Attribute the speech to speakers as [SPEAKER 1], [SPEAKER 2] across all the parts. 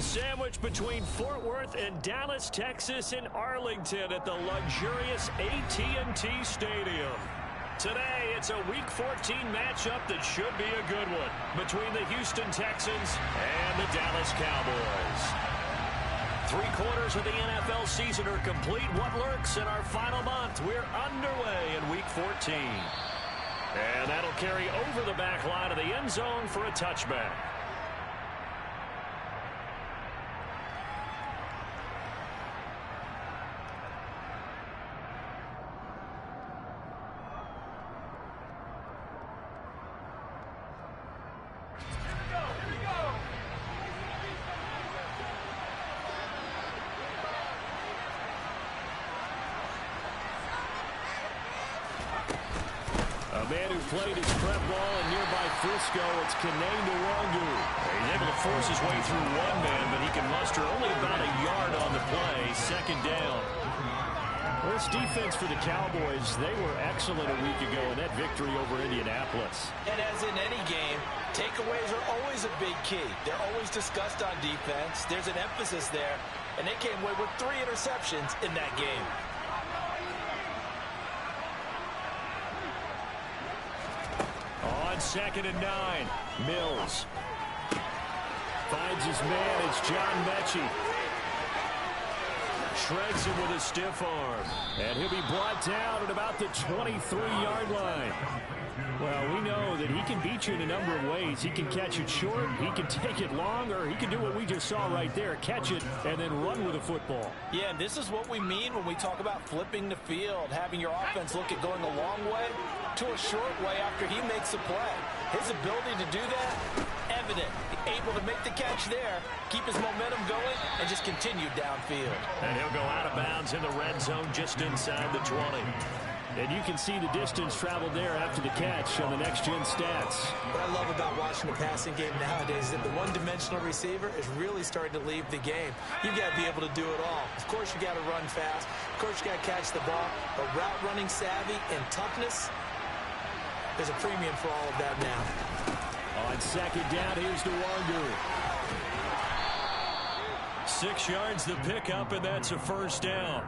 [SPEAKER 1] Sandwiched between Fort Worth and Dallas, Texas in Arlington at the luxurious AT&T Stadium. Today, it's a Week 14 matchup that should be a good one between the Houston Texans and the Dallas Cowboys. 3/4 of the NFL season are complete. What lurks in our final month? We're underway in Week 14. And that'll carry over the back line of the end zone for a touchback. A man who played his prep ball in nearby Frisco, it's Kene Nwangwu. He's able to force his way through one man, but he can muster only about a yard on the play. Second down. Well, this defense for the Cowboys, they were excellent a week ago in that victory over Indianapolis.
[SPEAKER 2] And as in any game, takeaways are always a big key. They're always discussed on defense. There's an emphasis there, and they came away with 3 interceptions in that game.
[SPEAKER 1] On 2nd and 9, Mills finds his man. It's John Mechie. Shreds him with a stiff arm. And he'll be brought down at about the 23-yard line. Well, we know that he can beat you in a number of ways. He can catch it short, he can take it long, or he can do what we just saw right there, catch it and then run with the football.
[SPEAKER 2] Yeah, and this is what we mean when we talk about flipping the field, having your offense look at going a long way to a short way after he makes a play. His ability to do that, evident. Able to make the catch there, keep his momentum going, and just continue downfield.
[SPEAKER 1] And he'll go out of bounds in the red zone just inside the 20. And you can see the distance traveled there after the catch on the next-gen stats.
[SPEAKER 2] What I love about watching the passing game nowadays is that the one-dimensional receiver is really starting to leave the game. You've got to be able to do it all. Of course, you got to run fast. Of course, you got to catch the ball. But route running savvy and toughness, there's a premium for all of that now.
[SPEAKER 1] On 2nd down, here's Nwangwu. 6 yards the pickup, and that's a first down.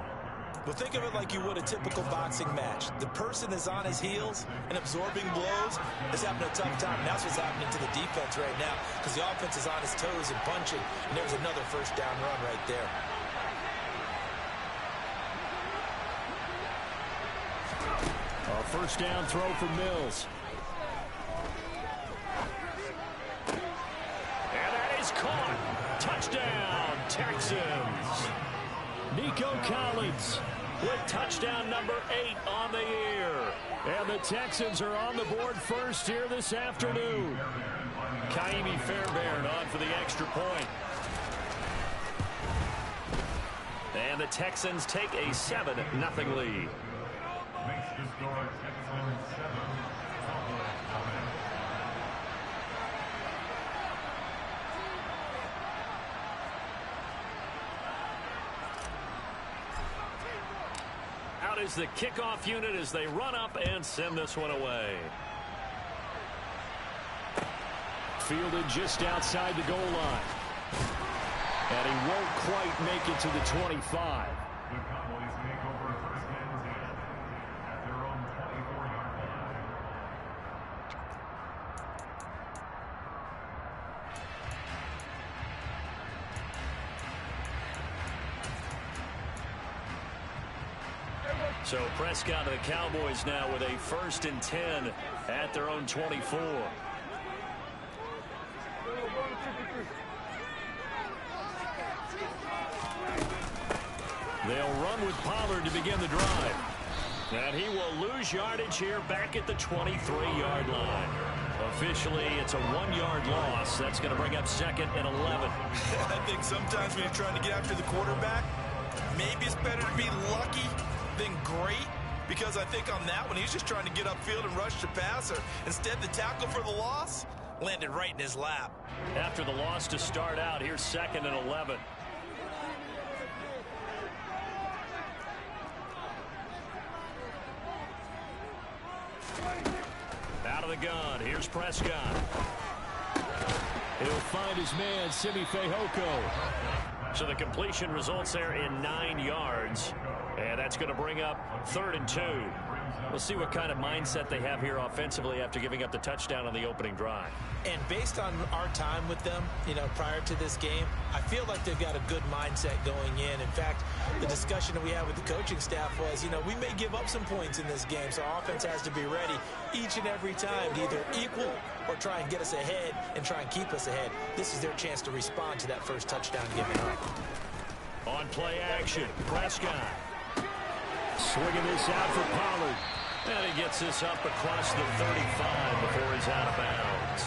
[SPEAKER 2] Well, think of it like you would a typical boxing match. The person is on his heels and absorbing blows is having a tough time. That's what's happening to the defense right now because the offense is on his toes and punching, and there's another first down run right there.
[SPEAKER 1] A first down throw for Mills. And that is caught. Touchdown, Texans. Nico Collins with touchdown number 8 on the year. And the Texans are on the board first here this afternoon. Kaimi Fairbairn on for the extra point. And the Texans take a 7-0 lead. Out is the kickoff unit as they run up and send this one away. Fielded just outside the goal line. And he won't quite make it to the 25.
[SPEAKER 3] The Cowboys take over first and 10 at their own 24-yard line.
[SPEAKER 1] So Prescott to the Cowboys now with a 1st and 10 at their own 24. They'll run with Pollard to begin the drive. And he will lose yardage here back at the 23-yard line. Officially, it's a 1-yard loss. That's going to bring up 2nd and 11.
[SPEAKER 4] I think sometimes when you're trying to get after the quarterback, maybe it's better to be lucky than great, because I think on that one, he's just trying to get upfield and rush the passer. Instead, the tackle for the loss landed right in his lap.
[SPEAKER 1] After the loss to start out, here's 2nd and 11. Out of the gun, here's Prescott. He'll find his man, Simi Fehoko. So the completion results there in 9 yards. And that's going to bring up 3rd and 2. We'll see what kind of mindset they have here offensively after giving up the touchdown on the opening drive.
[SPEAKER 2] And based on our time with them, prior to this game, I feel like they've got a good mindset going in. In fact, the discussion that we had with the coaching staff was, we may give up some points in this game, so our offense has to be ready each and every time to either equal or try and get us ahead and try and keep us ahead. This is their chance to respond to that first touchdown given up.
[SPEAKER 1] On play action, Prescott. Swinging this out for Pollard. And he gets this up across the 35 before he's out of bounds.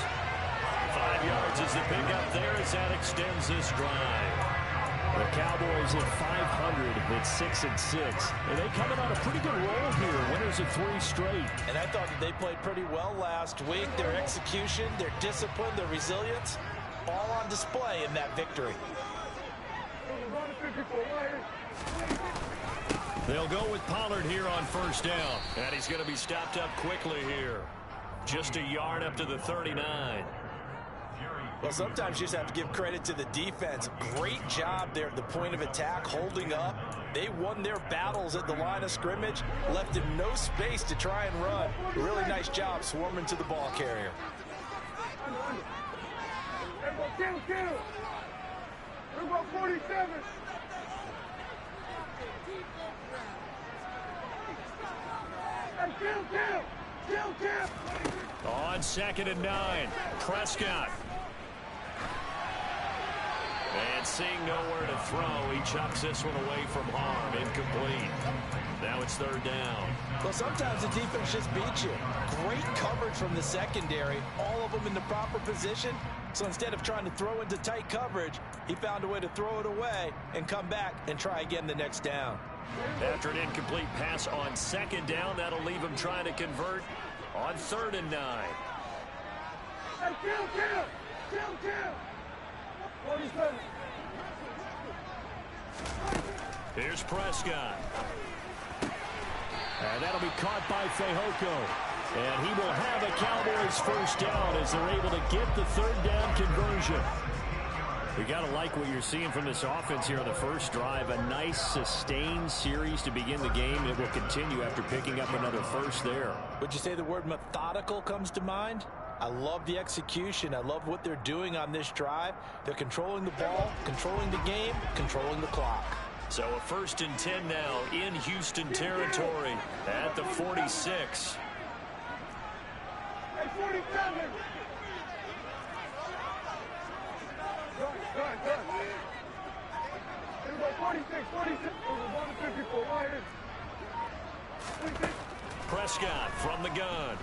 [SPEAKER 1] 5 yards is the pickup there as that extends this drive.
[SPEAKER 5] The Cowboys at 500 at 6-6. And they coming on a pretty good roll here. Winners of 3 straight.
[SPEAKER 2] And I thought that they played pretty well last week. Their execution, their discipline, their resilience, all on display in that victory.
[SPEAKER 1] They'll go with Pollard here on first down. And he's going to be stopped up quickly here. Just a yard up to the 39.
[SPEAKER 2] Well, sometimes you just have to give credit to the defense. Great job there at the point of attack, holding up. They won their battles at the line of scrimmage, left him no space to try and run. Really nice job swarming to the ball carrier.
[SPEAKER 6] We're about 47.
[SPEAKER 1] On 2nd and 9, Prescott. And seeing nowhere to throw, he chucks this one away from harm, incomplete. Now it's 3rd down.
[SPEAKER 2] Well, sometimes the defense just beats you. Great coverage from the secondary, all of them in the proper position. So instead of trying to throw into tight coverage, he found a way to throw it away and come back and try again the next down.
[SPEAKER 1] After an incomplete pass on 2nd down, that'll leave him trying to convert on 3rd and 9.
[SPEAKER 6] Hey, kill! 47.
[SPEAKER 1] Here's Prescott. And that'll be caught by Fehoko. And he will have a Cowboys first down as they're able to get the 3rd down conversion. We got to like what you're seeing from this offense here on the first drive. A nice sustained series to begin the game. It will continue after picking up another first there.
[SPEAKER 2] Would you say the word methodical comes to mind? I love the execution. I love what they're doing on this drive. They're controlling the ball, controlling the game, controlling the clock.
[SPEAKER 1] So a 1st and 10 now in Houston territory at the 46.
[SPEAKER 6] Hey, 47. Good. Here we go, 46. We're 54 right here. 46.
[SPEAKER 1] Prescott from the gun.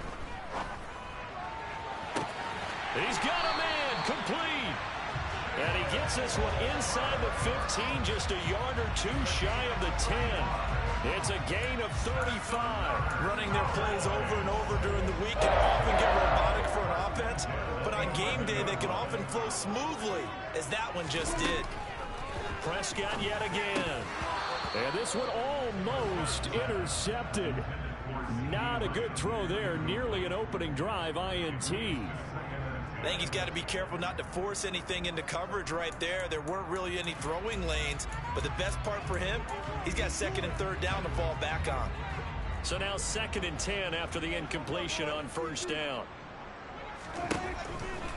[SPEAKER 1] He's got a man, complete. And he gets this one inside the 15, just a yard or 2 shy of the 10. It's a gain of 35.
[SPEAKER 2] Running their plays over and over during the week can often get robotic for an offense, but on game day they can often flow smoothly, as that one just did.
[SPEAKER 1] Prescott yet again. And this one almost intercepted. Not a good throw there, nearly an opening drive INT.
[SPEAKER 2] I think he's got to be careful not to force anything into coverage right there. There weren't really any throwing lanes, but the best part for him, he's got 2nd and 3rd down to fall back on.
[SPEAKER 1] So now 2nd and 10 after the incompletion on first down.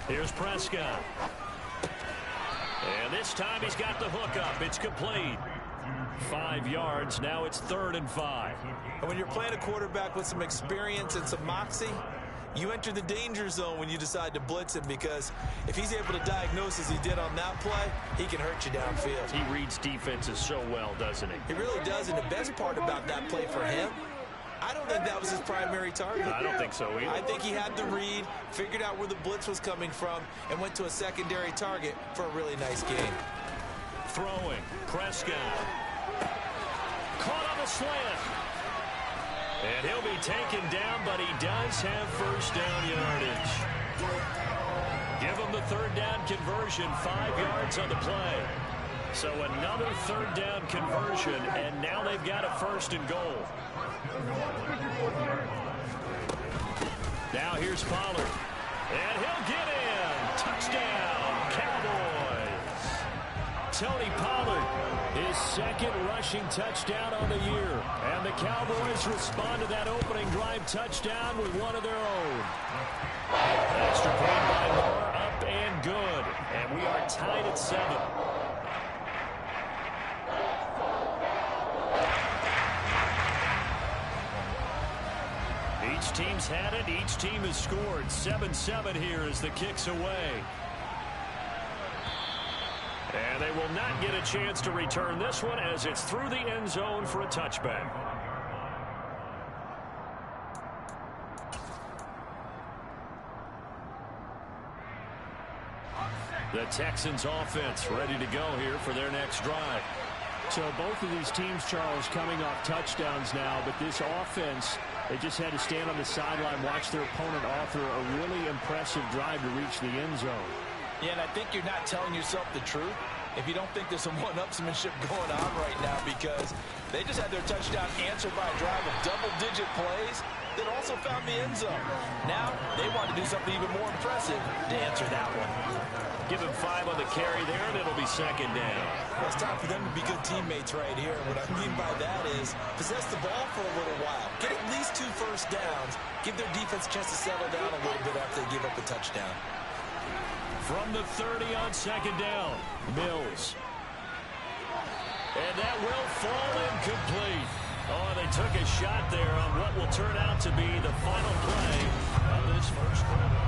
[SPEAKER 1] Here's Prescott. And this time he's got the hook up. It's complete. 5 yards. Now it's 3rd and 5.
[SPEAKER 2] And when you're playing a quarterback with some experience and some moxie, you enter the danger zone when you decide to blitz him, because if he's able to diagnose as he did on that play, he can hurt you downfield.
[SPEAKER 1] He reads defenses so well, doesn't he?
[SPEAKER 2] He really does, and the best part about that play for him, I don't think that was his primary target.
[SPEAKER 1] I don't think so either.
[SPEAKER 2] I think he had the read, figured out where the blitz was coming from, and went to a secondary target for a really nice game.
[SPEAKER 1] Throwing, Prescott. Caught on the slant. And he'll be taken down, but he does have first down yardage. Give him the 3rd down conversion, 5 yards on the play. So another 3rd down conversion, and now they've got a 1st and goal. Now here's Pollard. And he'll get in. Touchdown. Tony Pollard, his second rushing touchdown on the year. And the Cowboys respond to that opening drive touchdown with one of their own. Extra point by Moore, up and good. And we are tied at 7. Each team's had it. Each team has scored. 7-7 here as the kick's away. And they will not get a chance to return this one as it's through the end zone for a touchback. The Texans offense ready to go here for their next drive.
[SPEAKER 5] So both of these teams, Charles, coming off touchdowns now, but this offense, they just had to stand on the sideline, watch their opponent author a really impressive drive to reach the end zone.
[SPEAKER 2] Yeah, and I think you're not telling yourself the truth if you don't think there's some one-upsmanship going on right now, because they just had their touchdown answered by a drive of double-digit plays that also found the end zone. Now they want to do something even more impressive to answer that one.
[SPEAKER 1] Give him 5 on the carry there, and it'll be second down.
[SPEAKER 2] Well, it's time for them to be good teammates right here. What I mean by that is possess the ball for a little while. Get at least 2 first downs. Give their defense a chance to settle down a little bit after they give up a touchdown.
[SPEAKER 1] From the 30 on second down, Mills. And that will fall incomplete. Oh, they took a shot there on what will turn out to be the final play of this first quarter.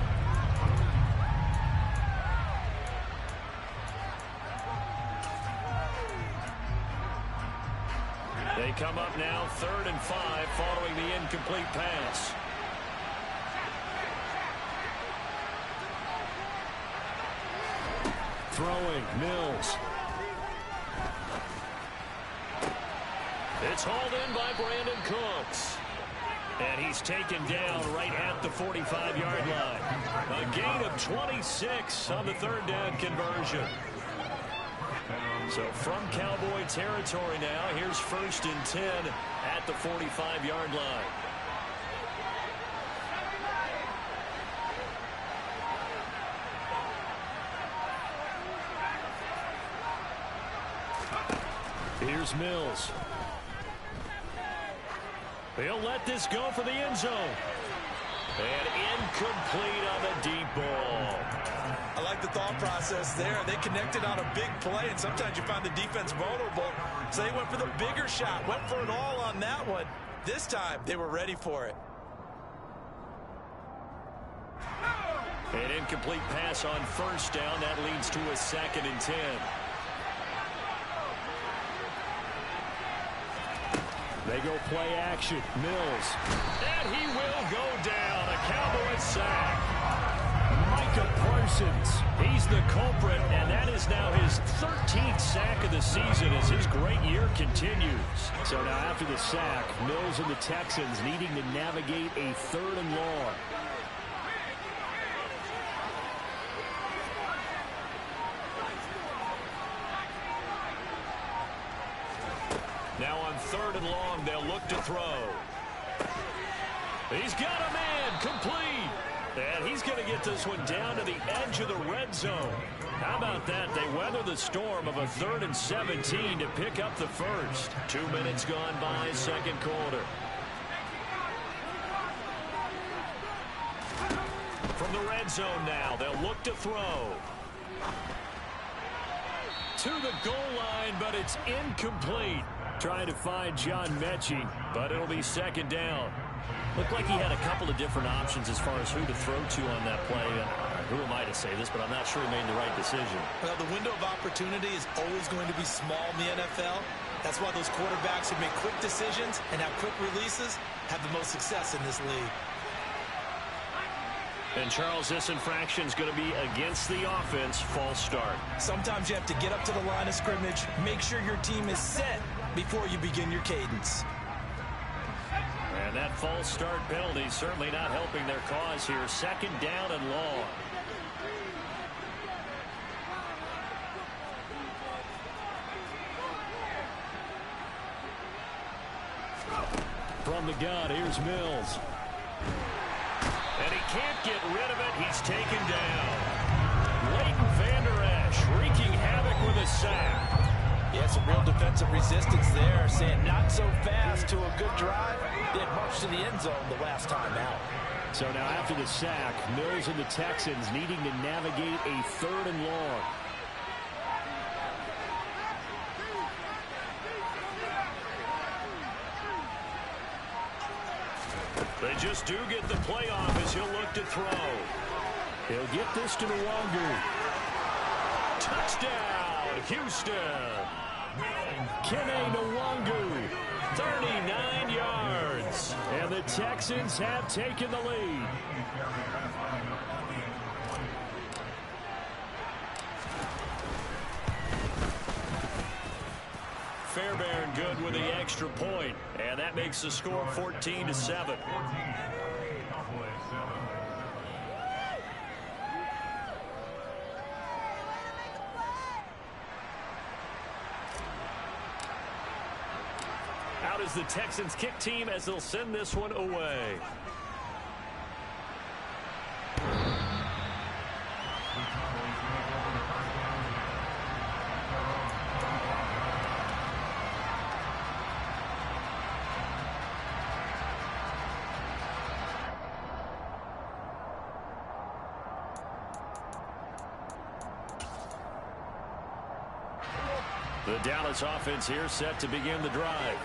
[SPEAKER 1] They come up now 3rd and 5 following the incomplete pass. Throwing, Mills. It's hauled in by Brandon Cooks. And he's taken down right at the 45-yard line. A gain of 26 on the 3rd down conversion. So from Cowboy territory now, here's 1st and 10 at the 45-yard line. Here's Mills. He'll let this go for the end zone. And incomplete on the deep ball.
[SPEAKER 4] I like the thought process there. They connected on a big play, and sometimes you find the defense vulnerable. So they went for the bigger shot, went for it all on that one. This time, they were ready for it.
[SPEAKER 1] An incomplete pass on 1st down. That leads to a 2nd and 10.
[SPEAKER 5] They go play action. Mills.
[SPEAKER 1] And he will go down. A Cowboy sack.
[SPEAKER 5] Micah Parsons.
[SPEAKER 1] He's the culprit, and that is now his 13th sack of the season as his great year continues.
[SPEAKER 5] So now after the sack, Mills and the Texans needing to navigate a 3rd and long.
[SPEAKER 1] Now on 3rd and long, they'll look to throw. He's got a man, complete. And he's going to get this one down to the edge of the red zone. How about that? They weather the storm of a 3rd and 17 to pick up the first. 2 minutes gone by, 2nd quarter. From the red zone now, they'll look to throw. To the goal line, but it's incomplete. Trying to find John Mechie, but it'll be 2nd down. Looked like he had a couple of different options as far as who to throw to on that play. Who am I to say this, but I'm not sure he made the right decision.
[SPEAKER 2] Well, the window of opportunity is always going to be small in the NFL. That's why those quarterbacks who make quick decisions and have quick releases have the most success in this league.
[SPEAKER 1] And Charles, this infraction is going to be against the offense. False start.
[SPEAKER 2] Sometimes you have to get up to the line of scrimmage, make sure your team is set before you begin your cadence.
[SPEAKER 1] And that false start penalty certainly not helping their cause here. 2nd down and long. From the gun, here's Mills. And he can't get rid of it. He's taken down. Leighton Vander Esch wreaking havoc with a sack.
[SPEAKER 2] Yeah, some real defensive resistance there, saying not so fast to a good drive. Didn't march to the end zone the last time out.
[SPEAKER 5] So now after the sack, Mills and the Texans needing to navigate a 3rd and long.
[SPEAKER 1] They just do get the play off as he'll look to throw.
[SPEAKER 5] He'll get this to Nwangu.
[SPEAKER 1] Touchdown, Houston.
[SPEAKER 5] Kene Nwangu.
[SPEAKER 1] 39 yards.
[SPEAKER 5] And the Texans have taken the lead.
[SPEAKER 1] Fairbairn good with the extra point, and that makes the score 14-7. Out is the Texans kick team as they'll send this one away. The Dallas offense here set to begin the drive.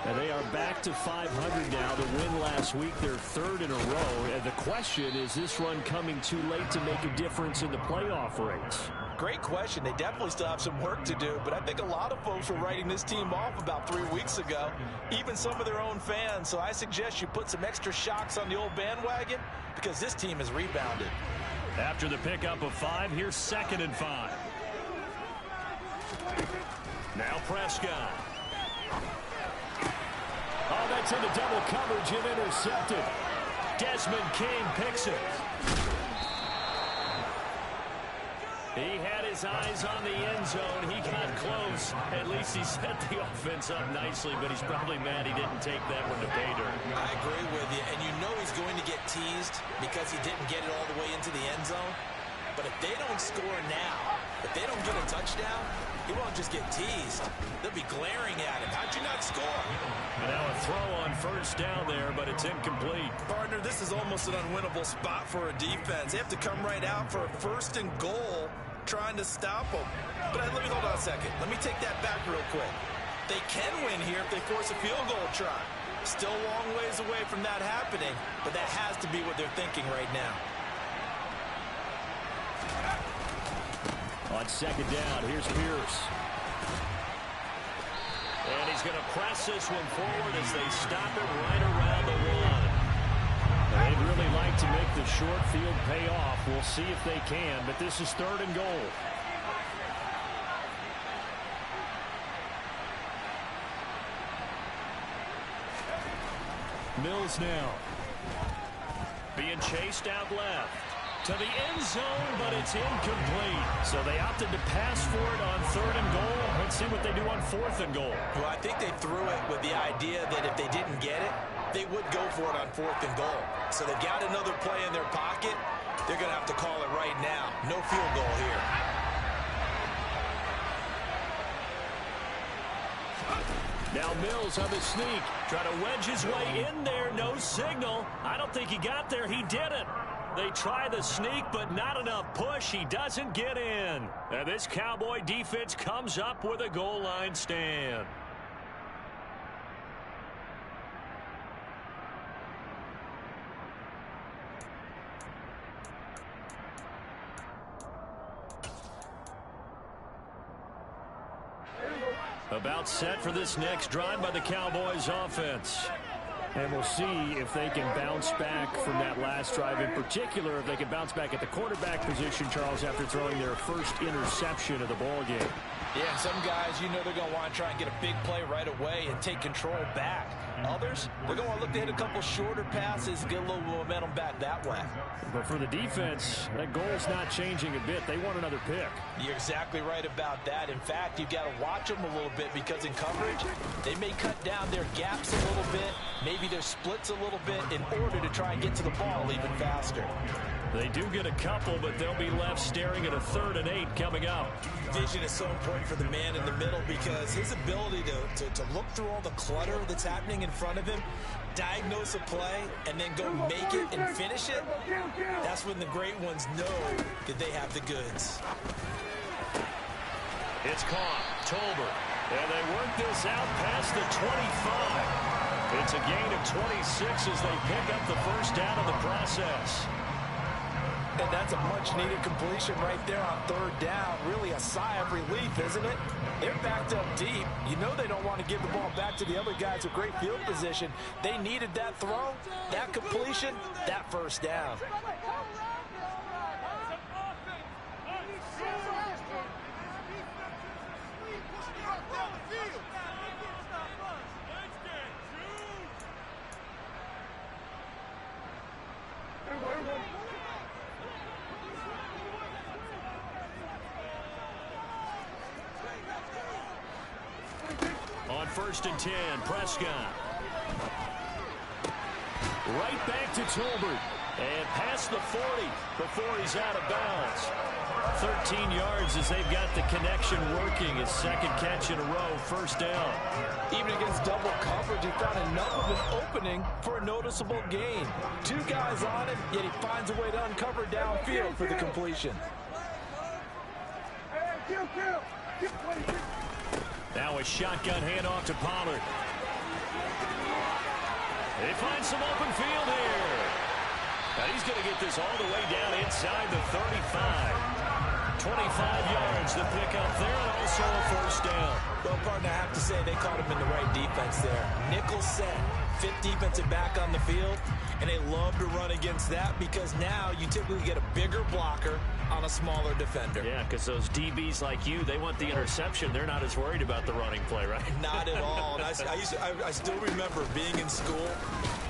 [SPEAKER 5] And they are back to 500 now. The win last week, their 3rd in a row. And the question, is this run coming too late to make a difference in the playoff race?
[SPEAKER 2] Great question. They definitely still have some work to do, but I think a lot of folks were writing this team off about 3 weeks ago, even some of their own fans. So I suggest you put some extra shocks on the old bandwagon because this team has rebounded.
[SPEAKER 1] After the pickup of 5, here's 2nd and 5. Now Prescott.
[SPEAKER 5] Oh, that's into double coverage and intercepted.
[SPEAKER 1] Desmond King picks it. He had his eyes on the end zone. He got close. At least he set the offense up nicely, but he's probably mad he didn't take that one to pay dirt.
[SPEAKER 2] I agree with you, and you know he's going to get teased because he didn't get it all the way into the end zone. But if they don't score now, if they don't get a touchdown, he won't just get teased. They'll be glaring at him. How'd you not score?
[SPEAKER 1] And now a throw on 1st down there, but it's incomplete.
[SPEAKER 4] Partner, this is almost an unwinnable spot for a defense. They have to come right out for a 1st and goal trying to stop them. But let me hold on a second. Let me take that back real quick. They can win here if they force a field goal try. Still a long ways away from that happening, but that has to be what they're thinking right now.
[SPEAKER 5] On 2nd down, here's Pierce.
[SPEAKER 1] And he's going to press this one forward as they stop it right around the 1.
[SPEAKER 5] They'd really like to make the short field pay off. We'll see if they can, but this is 3rd and goal. Mills now.
[SPEAKER 1] Being chased out left. To the end zone, but it's incomplete. So they opted to pass for it on 3rd and goal. Let's see what they do on 4th and goal.
[SPEAKER 2] Well, I think they threw it with the idea that if they didn't get it, they would go for it on 4th and goal. So they've got another play in their pocket. They're going to have to call it right now. No field goal here.
[SPEAKER 1] Now Mills on the sneak. Try to wedge his way in there. No signal. I don't think he got there. He didn't. They try the sneak, but not enough push. He doesn't get in. And this Cowboy defense comes up with a goal line stand. About set for this next drive by the Cowboys offense.
[SPEAKER 5] And we'll see if they can bounce back from that last drive. In particular, if they can bounce back at the quarterback position, Charles, after throwing their first interception of the ball game.
[SPEAKER 2] Yeah, some guys, you know they're going to want to try and get a big play right away and take control back. Others, they're going to look to hit a couple shorter passes and get a little momentum back that way.
[SPEAKER 5] But for the defense, that goal's not changing a bit. They want another pick.
[SPEAKER 2] You're exactly right about that. In fact, you've got to watch them a little bit because in coverage, they may cut down their gaps a little bit, maybe their splits a little bit in order to try and get to the ball even faster.
[SPEAKER 1] They do get a couple, but they'll be left staring at a 3rd and 8 coming up.
[SPEAKER 2] Vision is so important for the man in the middle because his ability to look through all the clutter that's happening in front of him, diagnose a play, and then go make it and finish it, that's when the great ones know that they have the goods.
[SPEAKER 1] It's caught. Tolbert. And they work this out past the 25. It's a gain of 26 as they pick up the first down in the process.
[SPEAKER 2] And that's a much-needed completion right there on 3rd down. Really a sigh of relief, isn't it? They're backed up deep. You know they don't want to give the ball back to the other guys with great field position. They needed that throw, that completion, that first down.
[SPEAKER 1] On 1st and 10, Prescott. Right back to Tolbert. And past the 40 before he's out of bounds. 13 yards as they've got the connection working. His 2nd catch in a row, 1st down.
[SPEAKER 2] Even against double coverage, he found enough of an opening for a noticeable gain. 2 guys on him, yet he finds a way to uncover downfield for the completion.
[SPEAKER 1] Now a shotgun handoff to Pollard. They find some open field here. Now he's going to get this all the way down inside the 35. 25 yards to pick up there and also a 1st down.
[SPEAKER 2] Well, partner, I have to say they caught him in the right defense there. Nickel set, 5th defensive back on the field, and they love to run against that because now you typically get a bigger blocker on a smaller defender.
[SPEAKER 1] Yeah, because those DBs like you, they want the interception. They're not as worried about the running play, right?
[SPEAKER 2] Not at all. And I still remember being in school,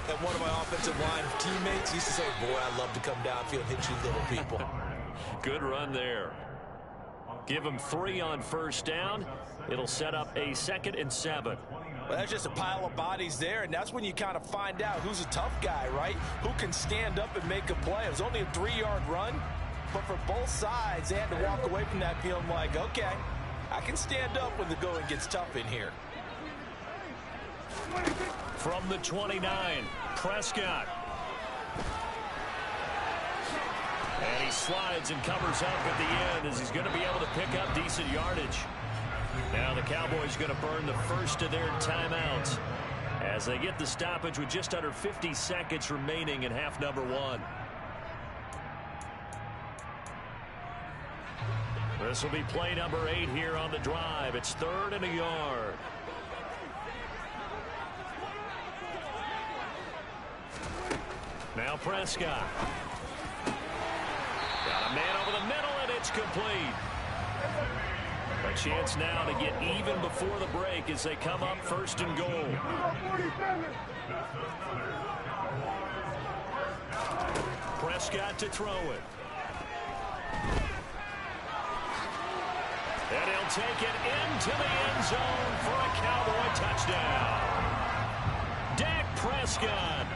[SPEAKER 2] and one of my offensive line teammates used to say, boy, I'd love to come downfield and hit you little people.
[SPEAKER 1] Good run there. Give him 3 on 1st down. It'll set up a 2nd and 7.
[SPEAKER 2] Well, that's just a pile of bodies there, and that's when you kind of find out who's a tough guy, right? Who can stand up and make a play. It was only a 3-yard run, but for both sides, they had to walk away from that feeling like, okay, I can stand up when the going gets tough in here.
[SPEAKER 1] From the 29, Prescott. And he slides and covers up at the end as he's going to be able to pick up decent yardage. Now the Cowboys going to burn the first of their timeouts as they get the stoppage with just under 50 seconds remaining in half number 1. This will be play number 8 here on the drive. It's 3rd and a yard. Now Prescott. Got a man over the middle, and it's complete. A chance now to get even before the break as they come up 1st and goal. Prescott to throw it. And he'll take it into the end zone for a Cowboy touchdown. Dak Prescott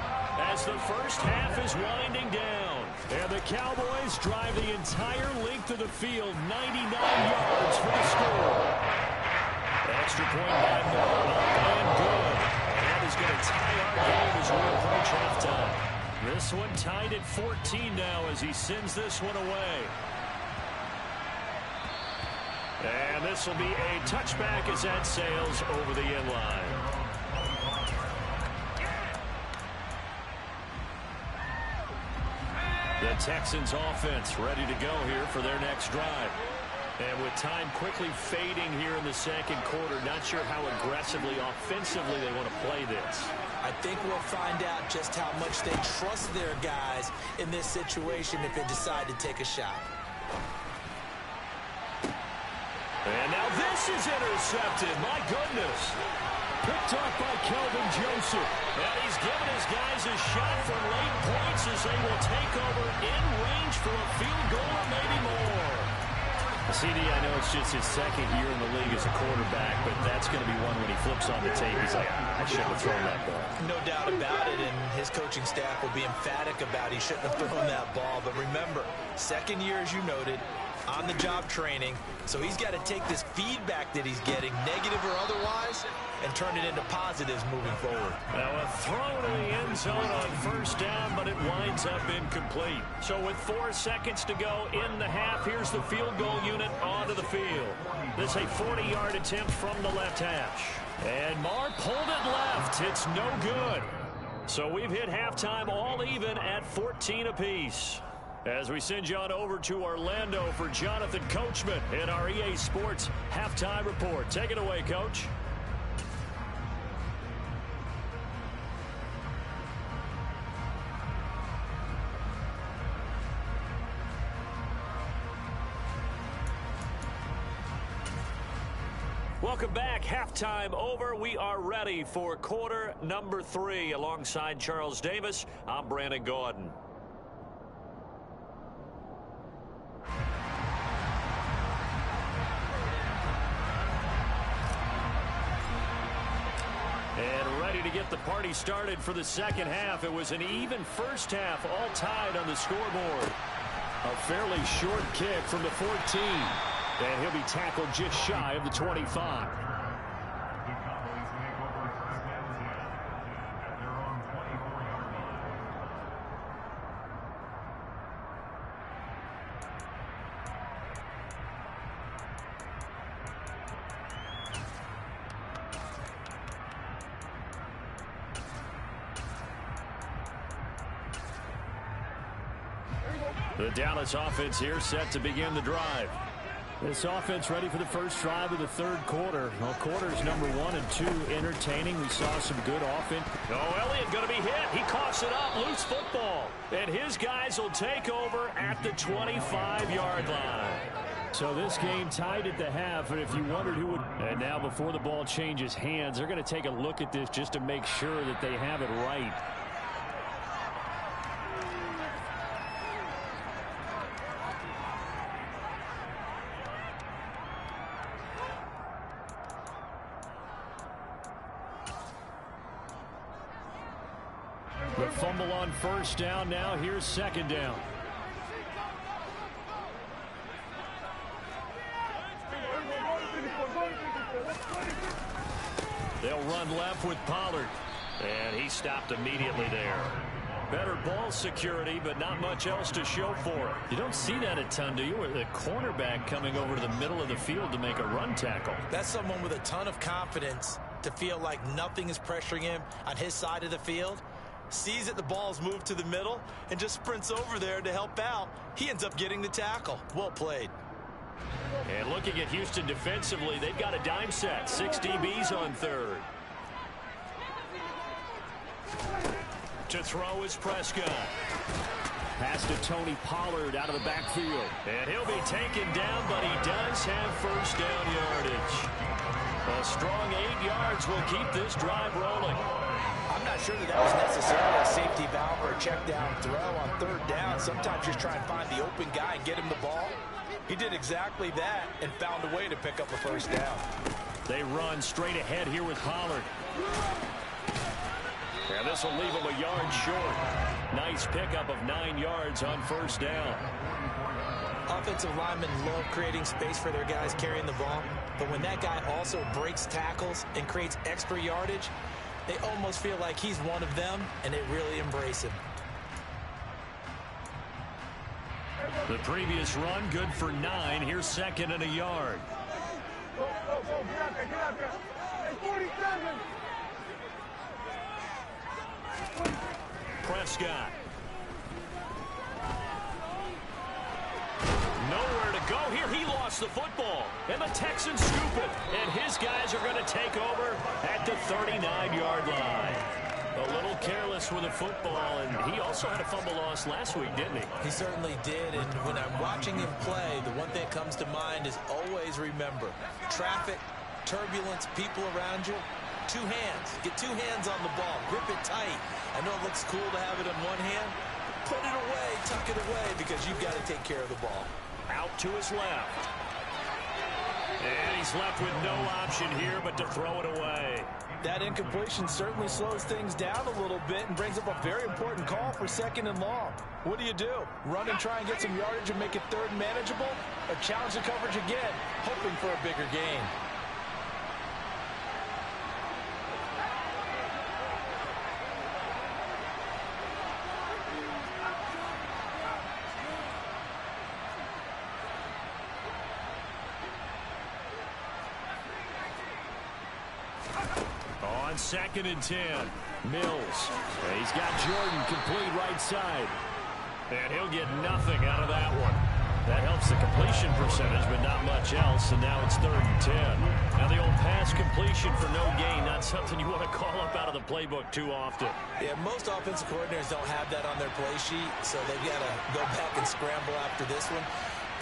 [SPEAKER 1] as the first half is winding down. And the Cowboys drive the entire length of the field, 99 yards for the score. Extra point by Moore, and good. And that is going to tie our game as we approach halftime. This one tied at 14 now as he sends this one away. And this will be a touchback as that sails over the end line. The Texans offense ready to go here for their next drive. And with time quickly fading here in the 2nd quarter, not sure how aggressively, offensively they want to play this.
[SPEAKER 2] I think we'll find out just how much they trust their guys in this situation if they decide to take a shot.
[SPEAKER 1] And now this is intercepted. My goodness.
[SPEAKER 5] Picked up by Kelvin Joseph.
[SPEAKER 1] And he's given his guys a shot for late points as they will take over in range for a field goal or maybe more.
[SPEAKER 5] CD, I know it's just his second year in the league as a quarterback, but that's going to be one when he flips on the tape. He's like, I shouldn't have thrown that ball.
[SPEAKER 2] No doubt about it, and his coaching staff will be emphatic about he shouldn't have thrown that ball. But remember, second year, as you noted, on-the-job training, so he's got to take this feedback that he's getting, negative or otherwise, and turn it into positives moving forward.
[SPEAKER 1] Now a throw to the end zone on first down, but it winds up incomplete. So with 4 seconds to go in the half, here's the field goal unit onto the field. This is a 40-yard attempt from the left hash. And Marr pulled it left. It's no good. So we've hit halftime all even at 14 apiece. As we send you on over to Orlando for Jonathan Coachman in our EA Sports Halftime Report. Take it away, Coach. Welcome back. Halftime over. We are ready for quarter number 3. Alongside Charles Davis, I'm Brandon Gaudin. And ready to get the party started for the second half. It was an even first half, all tied on the scoreboard. A fairly short kick from the 14. And he'll be tackled just shy of the 25.
[SPEAKER 3] The Cowboys make over first downs at their own 24-yard line.
[SPEAKER 1] The Dallas offense here set to begin the drive.
[SPEAKER 5] This offense ready for the first drive of the third quarter. Well, quarters number 1 and 2 entertaining. We saw some good offense.
[SPEAKER 1] Oh, Elliott going to be hit. He coughs it up. Loose football. And his guys will take over at the 25-yard line.
[SPEAKER 5] So this game tied at the half, and if you wondered who would... And now before the ball changes hands, they're going to take a look at this just to make sure that they have it right. The fumble on first down. Now here's second down.
[SPEAKER 1] They'll run left with Pollard. And he stopped immediately there. Better ball security, but not much else to show for it.
[SPEAKER 5] You don't see that a ton, do you? With the cornerback coming over to the middle of the field to make a run tackle.
[SPEAKER 2] That's someone with a ton of confidence to feel like nothing is pressuring him on his side of the field. Sees that the ball's moved to the middle and just sprints over there to help out. He ends up getting the tackle. Well played.
[SPEAKER 1] And looking at Houston defensively, they've got a dime set. 6 DBs on third. To throw is Prescott.
[SPEAKER 5] Pass to Tony Pollard out of the backfield.
[SPEAKER 1] And he'll be taken down, but he does have first down yardage. A strong 8 yards will keep this drive rolling.
[SPEAKER 2] I'm not sure that was necessarily a safety valve or a check down throw on third down. Sometimes just try and find the open guy and get him the ball. He did exactly that and found a way to pick up a first down.
[SPEAKER 1] They run straight ahead here with Pollard. And this will leave him a yard short. Nice pickup of 9 yards on first down.
[SPEAKER 2] Offensive linemen love creating space for their guys carrying the ball. But when that guy also breaks tackles and creates extra yardage, they almost feel like he's one of them, and they really embrace him.
[SPEAKER 1] The previous run, good for 9. Here's second and a yard.
[SPEAKER 6] Go, get out there, get out there. Hey, 47.
[SPEAKER 1] Prescott. Nowhere to go here. He lost the football. And the Texans scoop it. And his guys are going to take over at the 39-yard line. A little careless with the football, and he also had a fumble loss last week, didn't he?
[SPEAKER 2] He certainly did, and when I'm watching him play, the one thing that comes to mind is always remember, traffic, turbulence, people around you, two hands. Get two hands on the ball. Grip it tight. I know it looks cool to have it in one hand. Put it away, tuck it away, because you've got to take care of the ball.
[SPEAKER 1] Out to his left. And he's left with no option here but to throw it away.
[SPEAKER 2] That incompletion certainly slows things down a little bit and brings up a very important call for 2nd and long. What do? Run and try and get some yardage and make it 3rd and manageable? Or challenge the coverage again, hoping for a bigger gain?
[SPEAKER 1] On 2nd and 10, Mills. He's got Jordan complete right side. And he'll get nothing out of that one. That helps the completion percentage, but not much else. And now it's 3rd and 10. Now the old pass completion for no gain, not something you want to call up out of the playbook too often.
[SPEAKER 2] Yeah, most offensive coordinators don't have that on their play sheet, so they've got to go back and scramble after this one.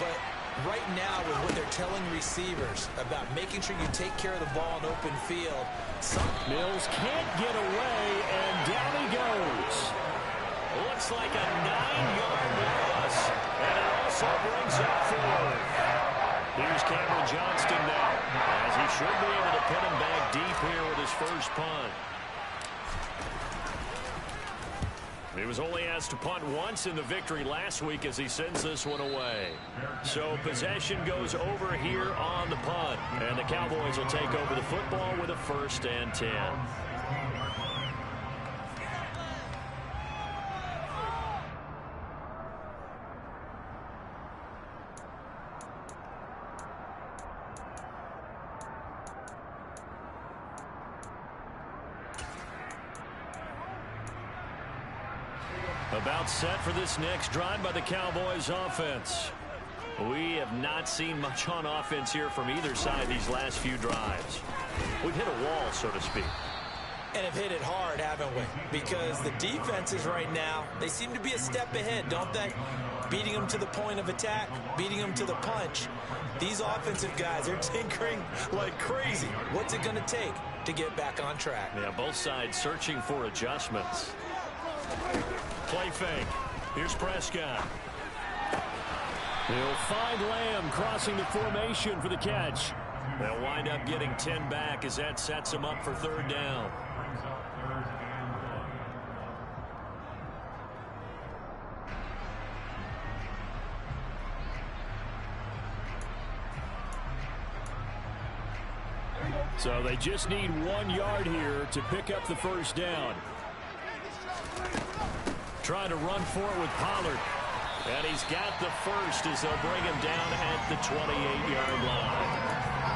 [SPEAKER 2] But right now, with what they're telling receivers about making sure you take care of the ball in open field,
[SPEAKER 1] Mills can't get away, and down he goes. Looks like a 9-yard loss, and it also brings up 4th. Here's Cameron Johnston now, as he should be able to put him back deep here with his first punt. He was only asked to punt once in the victory last week as he sends this one away. So possession goes over here on the punt. And the Cowboys will take over the football with a 1st and 10. About set for this next drive by the Cowboys offense. We have not seen much on offense here from either side these last few drives. We've hit a wall, so to speak.
[SPEAKER 2] And have hit it hard, haven't we? Because the defenses right now, they seem to be a step ahead, don't they? Beating them to the point of attack, beating them to the punch. These offensive guys are tinkering like crazy. What's it going to take to get back on track?
[SPEAKER 1] Yeah, both sides searching for adjustments. Play fake. Here's Prescott. He'll find Lamb crossing the formation for the catch. They'll wind up getting 10 back as that sets them up for 3rd down. So they just need 1 yard here to pick up the 1st down. Trying to run for it with Pollard. And he's got the first as they'll bring him down at the 28-yard line.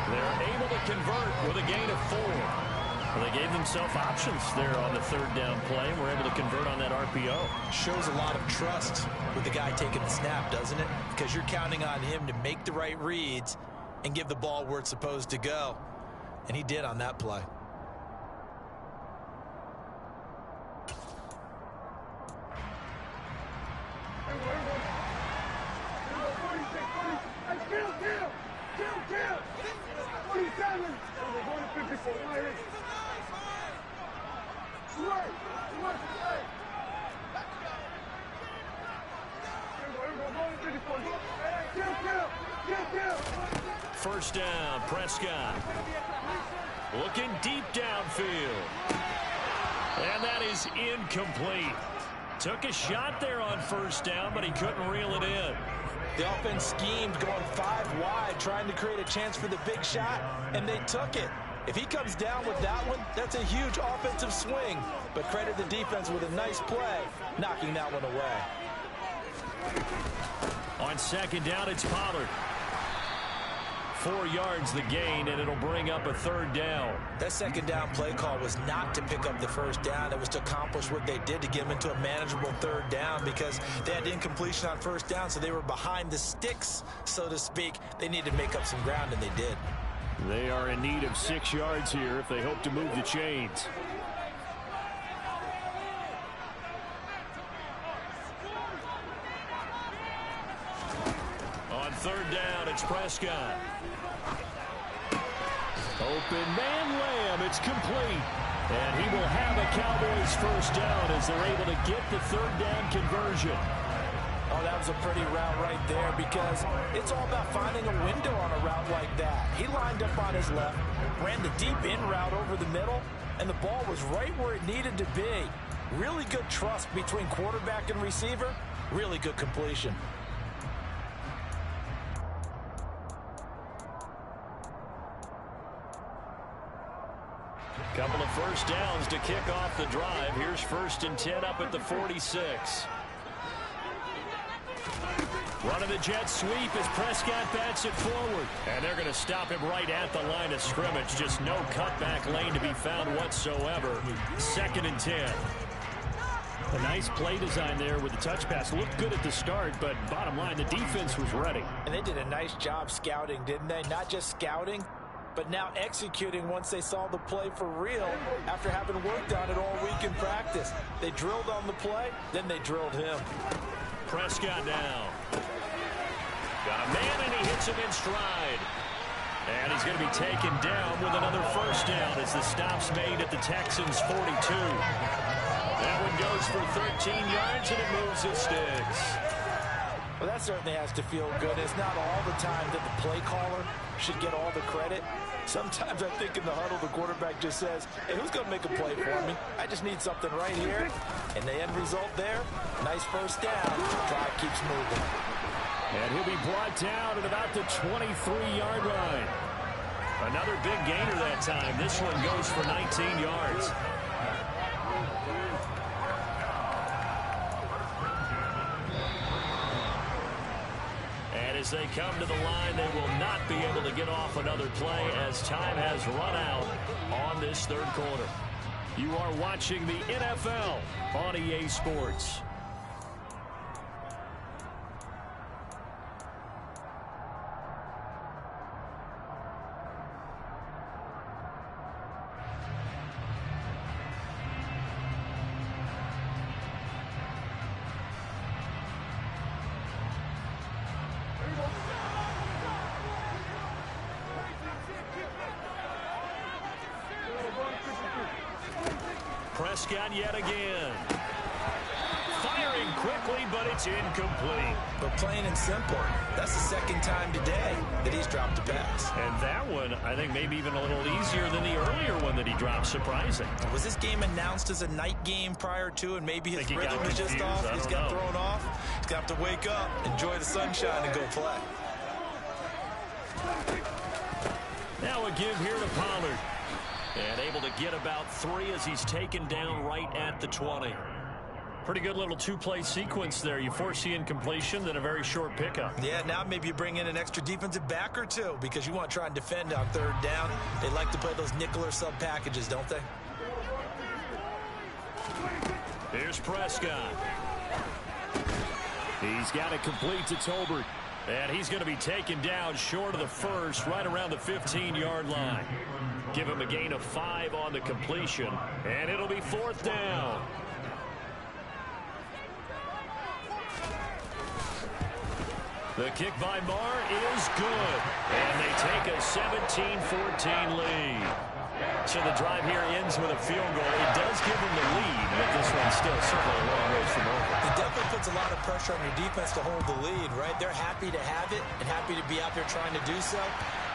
[SPEAKER 1] They're able to convert with a gain of 4. Well, they gave themselves options there on the 3rd down play, and were able to convert on that RPO.
[SPEAKER 2] Shows a lot of trust with the guy taking the snap, doesn't it? Because you're counting on him to make the right reads and give the ball where it's supposed to go. And he did on that play.
[SPEAKER 1] First down, Prescott. Looking deep downfield. And that is incomplete. Took a shot there on first down, but he couldn't reel it in.
[SPEAKER 2] The offense schemed going 5 wide, trying to create a chance for the big shot, and they took it. If he comes down with that one, that's a huge offensive swing. But credit the defense with a nice play, knocking that one away.
[SPEAKER 1] On second down, it's Pollard. 4 yards the gain, and it'll bring up a 3rd down.
[SPEAKER 2] That second down play call was not to pick up the first down. It was to accomplish what they did to get them into a manageable 3rd down because they had incompletion on first down, so they were behind the sticks, so to speak. They needed to make up some ground, and they did.
[SPEAKER 5] They are in need of 6 yards here if they hope to move the chains. On 3rd down, it's Prescott. Open man Lamb. It's complete. And he will have a Cowboys first down as they're able to get the third down conversion.
[SPEAKER 2] Oh, that was a pretty route right there because it's all about finding a window on a route like that. He lined up on his left, ran the deep in route over the middle, and the ball was right where it needed to be. Really good trust between quarterback and receiver. Really good completion.
[SPEAKER 5] Couple of first downs to kick off the drive. Here's 1st and 10 up at the 46. Running the jet sweep as Prescott bats it forward. And they're going to stop him right at the line of scrimmage. Just no cutback lane to be found whatsoever. 2nd and 10. A nice play design there with the touch pass. Looked good at the start, but bottom line, the defense was ready.
[SPEAKER 2] And they did a nice job scouting, didn't they? Not just scouting, but now executing once they saw the play for real after having worked on it all week in practice. They drilled on the play, then they drilled him.
[SPEAKER 5] Prescott now. Got a man, and he hits him in stride. And he's going to be taken down with another first down as the stop's made at the Texans' 42. That one goes for 13 yards, and it moves his sticks.
[SPEAKER 2] Well, that certainly has to feel good. It's not all the time that the play caller should get all the credit. Sometimes I think in the huddle, the quarterback just says, hey, who's going to make a play for me? I just need something right here. And the end result there, nice first down. Drive keeps moving.
[SPEAKER 5] And he'll be brought down at about the 23-yard line. Another big gainer that time. This one goes for 19 yards. And as they come to the line, they will not be able to get off another play as time has run out on this third quarter. You are watching the NFL on EA Sports. Prescott yet again. Firing quickly, but it's incomplete.
[SPEAKER 2] But plain and simple, that's the second time today that he's dropped a pass.
[SPEAKER 5] And that one, I think, maybe even a little easier than the earlier one that he dropped. Surprising.
[SPEAKER 2] Was this game announced as a night game prior to, and maybe his rhythm was just off? He's got thrown off. He's going to have to wake up, enjoy the sunshine, and go play.
[SPEAKER 5] Now a give here to Pollard. And able to get about 3 as he's taken down right at the 20. Pretty good little two-play sequence there. You force the incompletion, then a very short pickup.
[SPEAKER 2] Yeah, now maybe you bring in an extra defensive back or two because you want to try and defend on third down. They like to play those nickel or sub packages, don't they?
[SPEAKER 5] Here's Prescott. He's got it complete to Tolbert. And he's going to be taken down short of the first, right around the 15-yard line. Give him a gain of 5 on the completion, and it'll be 4th down. The kick by Marr is good, and they take a 17-14 lead. So the drive here ends with a field goal. It does give them the lead, but this one's still certainly a long ways from over.
[SPEAKER 2] It definitely puts a lot of pressure on your defense to hold the lead, right? They're happy to have it and happy to be out there trying to do so.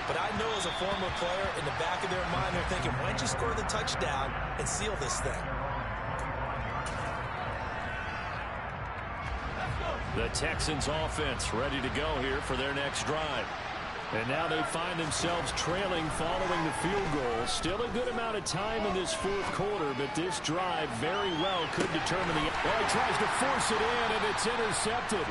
[SPEAKER 2] But I know as a former player, in the back of their mind, they're thinking, why don't you score the touchdown and seal this thing?
[SPEAKER 5] The Texans offense ready to go here for their next drive. And now they find themselves trailing following the field goal. Still a good amount of time in this fourth quarter, but this drive very well could determine the... Well, he tries to force it in, and it's intercepted.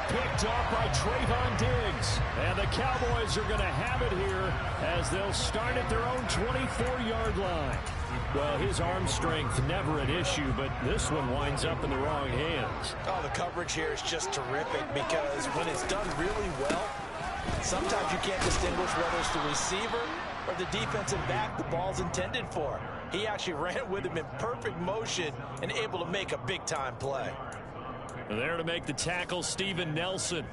[SPEAKER 5] Picked off by Trayvon Diggs. And the Cowboys are going to have it here as they'll start at their own 24-yard line. Well, his arm strength never an issue, but this one winds up in the wrong hands.
[SPEAKER 2] Oh, the coverage here is just terrific because when it's done really well, sometimes you can't distinguish whether it's the receiver or the defensive back the ball's intended for. He actually ran with him in perfect motion and able to make a big-time play.
[SPEAKER 5] There to make the tackle, Steven Nelson.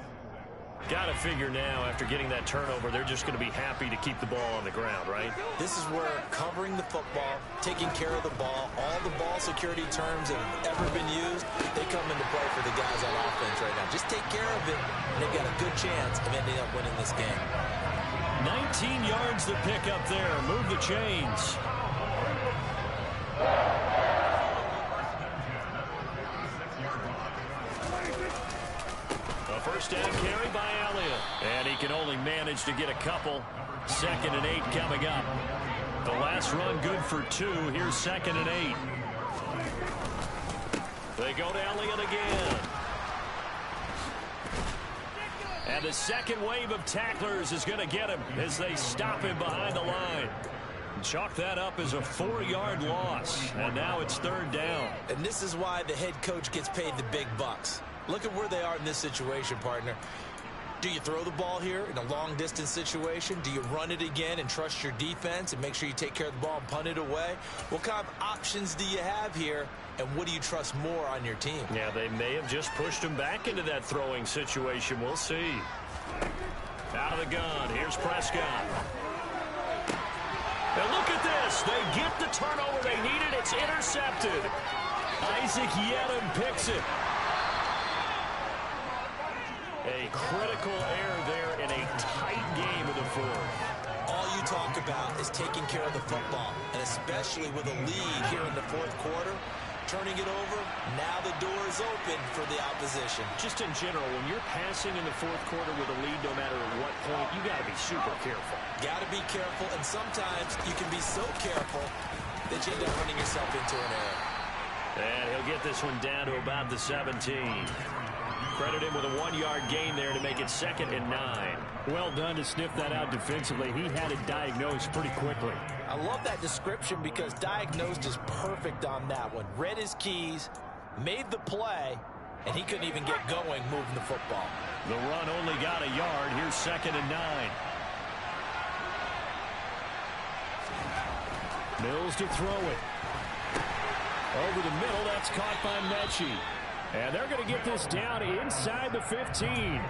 [SPEAKER 5] Got to figure now, after getting that turnover, they're just going to be happy to keep the ball on the ground, right?
[SPEAKER 2] This is where covering the football, taking care of the ball, all the ball security terms that have ever been used, they come into play for the guys on offense right now. Just take care of it, and they've got a good chance of ending up winning this game.
[SPEAKER 5] 19 yards to pick up there. Move the chains. A first down carry by Elliott. And he can only manage to get a couple. 2nd and 8 coming up. The last run good for 2. Here's 2nd and 8. They go to Elliott again. And the second wave of tacklers is going to get him as they stop him behind the line. Chalk that up as a 4-yard loss. And now it's 3rd down.
[SPEAKER 2] And this is why the head coach gets paid the big bucks. Look at where they are in this situation, partner. Do you throw the ball here in a long-distance situation? Do you run it again and trust your defense and make sure you take care of the ball and punt it away? What kind of options do you have here, and what do you trust more on your team?
[SPEAKER 5] Yeah, they may have just pushed him back into that throwing situation. We'll see. Out of the gun. Here's Prescott. And look at this. They get the turnover they needed. It's intercepted. Isaac Yiadom picks it. A critical error there in a tight game in the 4th.
[SPEAKER 2] All you talk about is taking care of the football, and especially with a lead here in the 4th quarter, turning it over, now the door is open for the opposition.
[SPEAKER 5] Just in general, when you're passing in the 4th quarter with a lead, no matter at what point, you got to be super careful.
[SPEAKER 2] Got to be careful, and sometimes you can be so careful that you end up running yourself into an error.
[SPEAKER 5] And he'll get this one down to about the 17. Credit him with a 1-yard gain there to make it 2nd and 9. Well done to sniff that out defensively. He had it diagnosed pretty quickly.
[SPEAKER 2] I love that description because diagnosed is perfect on that one. Read his keys, made the play, and he couldn't even get going moving the football.
[SPEAKER 5] The run only got a yard. Here's 2nd and 9. Mills to throw it. Over the middle, that's caught by Mechie. And they're going to get this down inside the 15.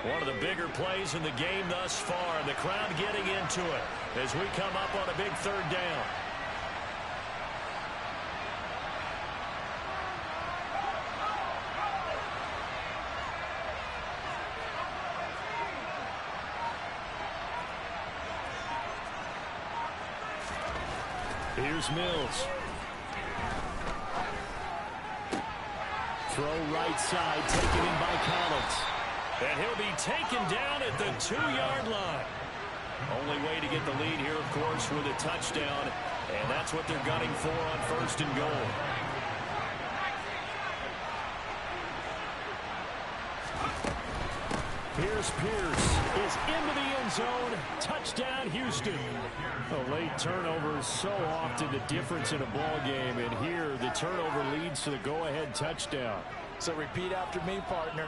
[SPEAKER 5] One of the bigger plays in the game thus far. The crowd getting into it as we come up on a big 3rd down. Here's Mills. Throw right side, taken in by Collins. And he'll be taken down at the 2-yard line. Only way to get the lead here, of course, with a touchdown. And that's what they're gunning for on 1st and goal. Here's Pierce is into the end zone. Touchdown, Houston. A late turnover is so often the difference in a ball game, and here the turnover leads to the go-ahead touchdown.
[SPEAKER 2] So repeat after me, partner.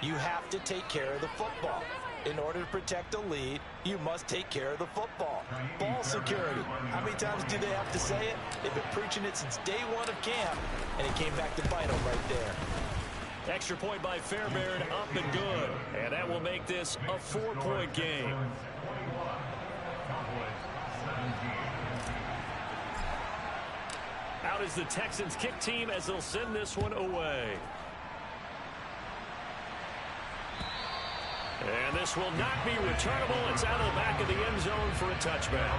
[SPEAKER 2] You have to take care of the football. In order to protect a lead, you must take care of the football. Ball security. How many times do they have to say it? They've been preaching it since day 1 of camp, and it came back to bite them right there.
[SPEAKER 5] Extra point by Fairbairn, up and good. And that will make this a 4-point game. Out is the Texans kick team as they'll send this one away. And this will not be returnable. It's out of the back of the end zone for a touchback.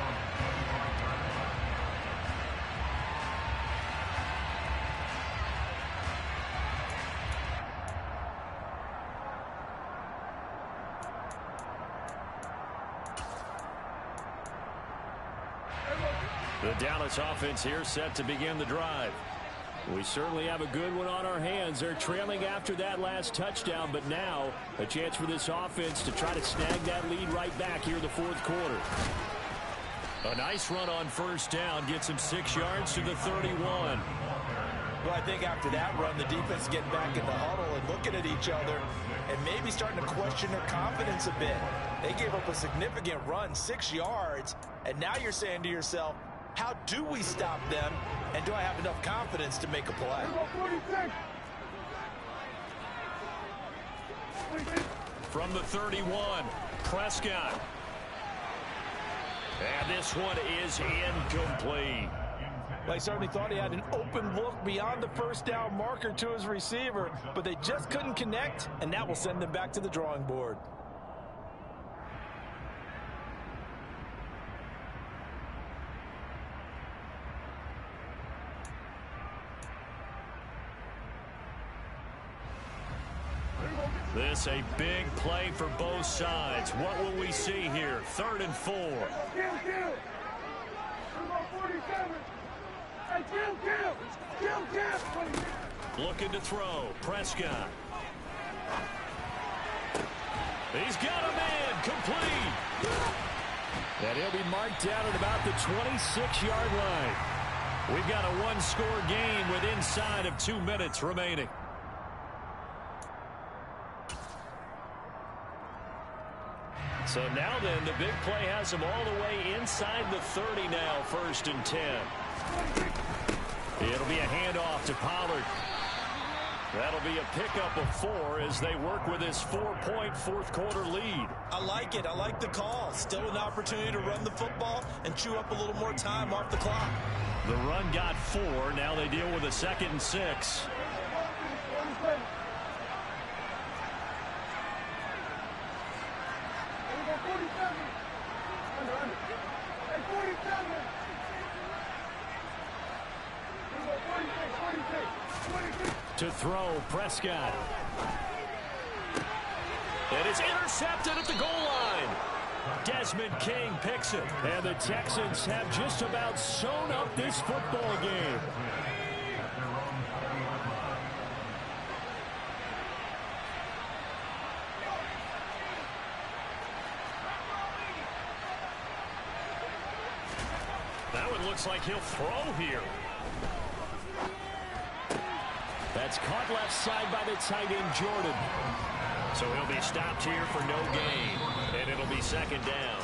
[SPEAKER 5] The Dallas offense here set to begin the drive. We certainly have a good one on our hands. They're trailing after that last touchdown, but now a chance for this offense to try to snag that lead right back here in the 4th quarter. A nice run on 1st down gets him 6 yards to the 31.
[SPEAKER 2] Well, I think after that run, the defense getting back in the huddle and looking at each other and maybe starting to question their confidence a bit. They gave up a significant run, 6 yards, and now you're saying to yourself, How do we stop them? And do I have enough confidence to make a play?
[SPEAKER 1] From the 31, Prescott. And this one is incomplete.
[SPEAKER 2] Well, he certainly thought he had an open look beyond the first down marker to his receiver, but they just couldn't connect, and that will send them back to the drawing board.
[SPEAKER 1] This a big play for both sides. What will we see here? 3rd and 4. Looking to throw. Prescott. He's got a man. Complete.
[SPEAKER 5] And he'll be marked down at about the 26-yard line.
[SPEAKER 1] We've got a one-score game with inside of 2 minutes remaining. So now then, the big play has him all the way inside the 30 now, 1st and 10. It'll be a handoff to Pollard. That'll be a pickup of 4 as they work with this 4-point fourth-quarter lead.
[SPEAKER 4] I like it. I like the call. Still an opportunity to run the football and chew up a little more time off the clock.
[SPEAKER 1] The run got 4. Now they deal with a 2nd and 6. To throw, Prescott. It is intercepted at the goal line. Desmond King picks it.
[SPEAKER 5] And the Texans have just about sewn up this football game.
[SPEAKER 1] That one looks like he'll throw here.
[SPEAKER 5] That's caught left side by the tight end, Jordan.
[SPEAKER 1] So he'll be stopped here for no gain, and it'll be 2nd down.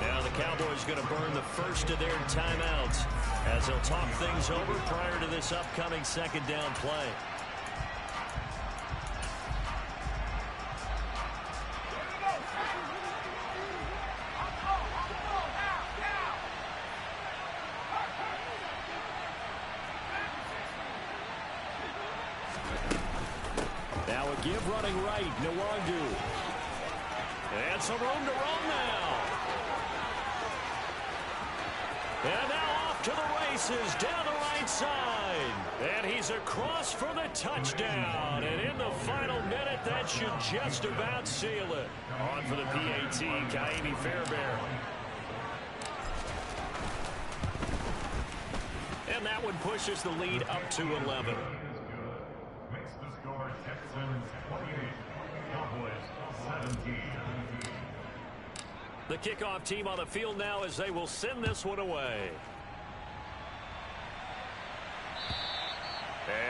[SPEAKER 1] Now the Cowboys going to burn the first of their timeouts as they'll talk things over prior to this upcoming 2nd down play.
[SPEAKER 5] Now a give running right, Nwangu.
[SPEAKER 1] And some room to run now. And now off to the races down the right side. And he's across for the touchdown. And in the final minute, that should just about seal it. On for the PAT, Ka'imi Fairbairn. And that one pushes the lead up to 11.
[SPEAKER 3] Makes the score Texans 28, Cowboys 17.
[SPEAKER 1] The kickoff team on the field now as they will send this one away.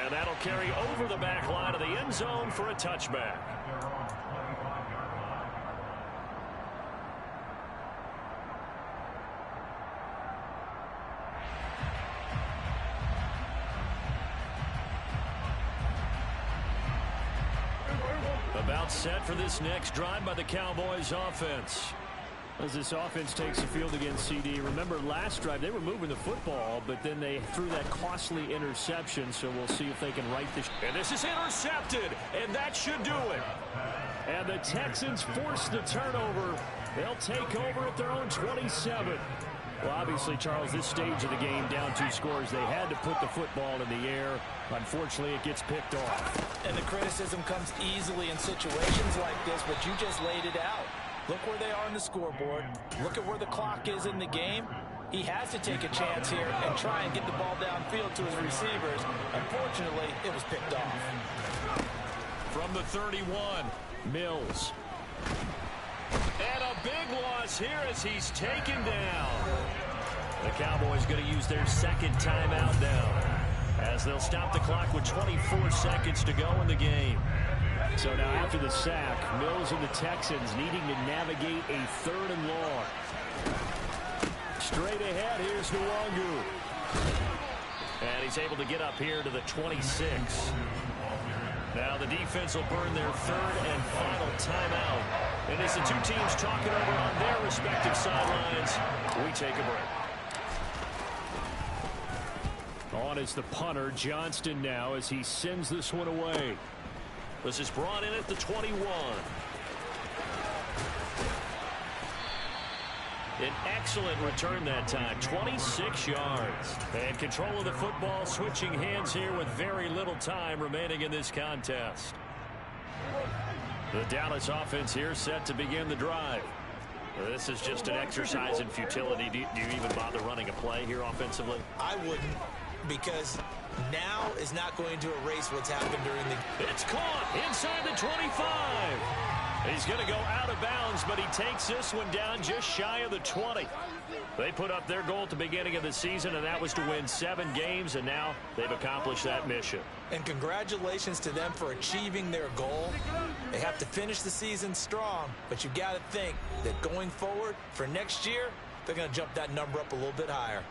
[SPEAKER 1] And that'll carry over the back line of the end zone for a touchback. About set for this next drive by the Cowboys offense.
[SPEAKER 5] As this offense takes the field against CD, remember last drive they were moving the football, but then they threw that costly interception, so we'll see if they can right this.
[SPEAKER 1] And this is intercepted, and that should do it.
[SPEAKER 5] And the Texans force the turnover. They'll take over at their own 27. Well, obviously, Charles, this stage of the game, down 2 scores, they had to put the football in the air. Unfortunately, it gets picked off.
[SPEAKER 2] And the criticism comes easily in situations like this, but you just laid it out. Look where they are on the scoreboard. Look at where the clock is in the game. He has to take a chance here and try and get the ball downfield to his receivers. Unfortunately, it was picked off.
[SPEAKER 1] From the 31, Mills. And a big loss here as he's taken down. The Cowboys going to use their 2nd timeout now, as they'll stop the clock with 24 seconds to go in the game.
[SPEAKER 5] So now after the sack, Mills and the Texans needing to navigate a 3rd and long. Straight ahead, here's Nwangu. And he's able to get up here to the 26. Now the defense will burn their third and final timeout. And as the two teams talk it over on their respective sidelines, we take a break. On is the punter, Johnston, now as he sends this one away. This is brought in at the 21. An excellent return that time, 26 yards. And control of the football, switching hands here with very little time remaining in this contest. The Dallas offense here set to begin the drive. This is just an exercise in futility. Do you even bother running a play here offensively?
[SPEAKER 2] I wouldn't, because now is not going to erase what's happened during the...
[SPEAKER 5] It's caught inside the 25. He's going to go out of bounds, but he takes this one down just shy of the 20. They put up their goal at the beginning of the season, and that was to win 7 games, and now they've accomplished that mission.
[SPEAKER 2] And congratulations to them for achieving their goal. They have to finish the season strong, but you've got to think that going forward for next year, they're going to jump that number up a little bit higher.